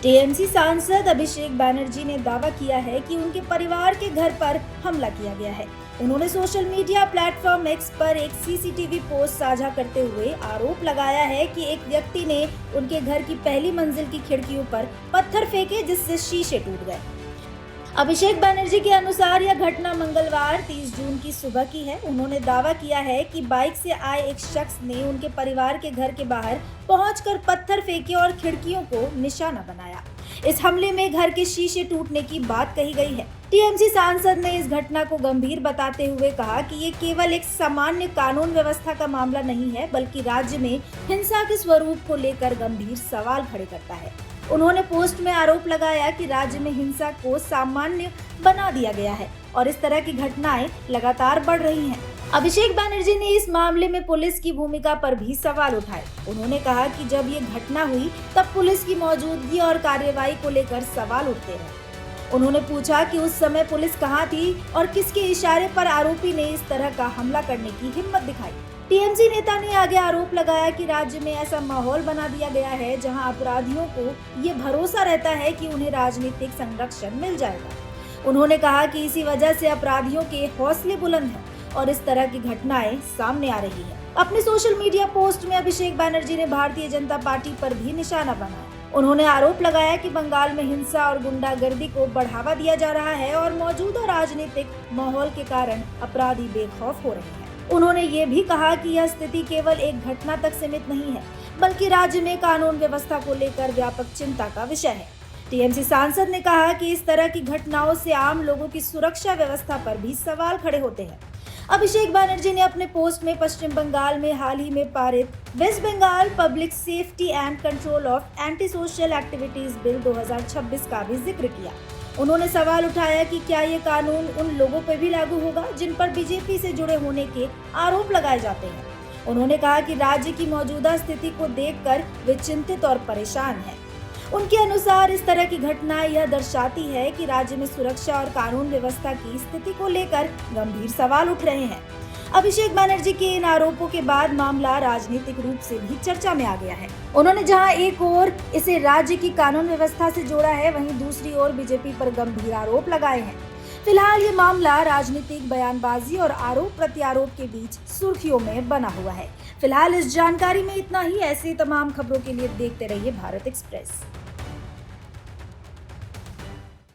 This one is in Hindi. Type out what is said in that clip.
टीएमसी सांसद अभिषेक बैनर्जी ने दावा किया है कि उनके परिवार के घर पर हमला किया गया है। उन्होंने सोशल मीडिया प्लेटफॉर्म एक्स पर एक सीसीटीवी पोस्ट साझा करते हुए आरोप लगाया है कि एक व्यक्ति ने उनके घर की पहली मंजिल की खिड़कियों पर पत्थर फेंके जिससे शीशे टूट गए। अभिषेक बैनर्जी के अनुसार यह घटना मंगलवार 30 जून की सुबह की है। उन्होंने दावा किया है कि बाइक से आए एक शख्स ने उनके परिवार के घर के बाहर पहुंचकर पत्थर फेंके और खिड़कियों को निशाना बनाया। इस हमले में घर के शीशे टूटने की बात कही गई है। टीएमसी सांसद ने इस घटना को गंभीर बताते हुए कहा कि ये केवल एक सामान्य कानून व्यवस्था का मामला नहीं है, बल्कि राज्य में हिंसा के स्वरूप को लेकर गंभीर सवाल खड़े करता है। उन्होंने पोस्ट में आरोप लगाया कि राज्य में हिंसा को सामान्य बना दिया गया है और इस तरह की घटनाएं लगातार बढ़ रही हैं। अभिषेक बैनर्जी ने इस मामले में पुलिस की भूमिका पर भी सवाल उठाए। उन्होंने कहा कि जब ये घटना हुई तब पुलिस की मौजूदगी और कार्रवाई को लेकर सवाल उठते हैं। उन्होंने पूछा कि उस समय पुलिस कहाँ थी और किसके इशारे पर आरोपी ने इस तरह का हमला करने की हिम्मत दिखाई। टीएमसी नेता ने आगे आरोप लगाया कि राज्य में ऐसा माहौल बना दिया गया है जहां अपराधियों को ये भरोसा रहता है कि उन्हें राजनीतिक संरक्षण मिल जाएगा। उन्होंने कहा कि इसी वजह से अपराधियों के हौसले बुलंद हैं और इस तरह की घटनाएं सामने आ रही हैं। अपने सोशल मीडिया पोस्ट में अभिषेक बैनर्जी ने भारतीय जनता पार्टी पर भी निशाना बनाया। उन्होंने आरोप लगाया कि बंगाल में हिंसा और गुंडागर्दी को बढ़ावा दिया जा रहा है और मौजूदा राजनीतिक माहौल के कारण अपराधी बेखौफ हो रहे हैं। उन्होंने ये भी कहा कि यह स्थिति केवल एक घटना तक सीमित नहीं है, बल्कि राज्य में कानून व्यवस्था को लेकर व्यापक चिंता का विषय है। टीएमसी सांसद ने कहा कि इस तरह की घटनाओं से आम लोगों की सुरक्षा व्यवस्था पर भी सवाल खड़े होते हैं। अभिषेक बैनर्जी ने अपने पोस्ट में पश्चिम बंगाल में हाल ही में पारित West Bengal public safety and control of anti social activities bill 2026 का भी जिक्र किया। उन्होंने सवाल उठाया कि क्या ये कानून उन लोगों पर भी लागू होगा जिन पर बीजेपी से जुड़े होने के आरोप लगाए जाते हैं। उन्होंने कहा कि राज्य की मौजूदा स्थिति को देखकर वे चिंतित और परेशान हैं। उनके अनुसार इस तरह की घटनाएं यह दर्शाती है कि राज्य में सुरक्षा और कानून व्यवस्था की स्थिति को लेकर गंभीर सवाल उठ रहे हैं। अभिषेक बैनर्जी के इन आरोपों के बाद मामला राजनीतिक रूप से भी चर्चा में आ गया है। उन्होंने जहां एक ओर इसे राज्य की कानून व्यवस्था से जोड़ा है, वहीं दूसरी ओर बीजेपी पर गंभीर आरोप लगाए हैं। फिलहाल ये मामला राजनीतिक बयानबाजी और आरोप प्रत्यारोप के बीच सुर्खियों में बना हुआ है। फिलहाल इस जानकारी में इतना ही। ऐसी तमाम खबरों के लिए देखते रहिए भारत एक्सप्रेस।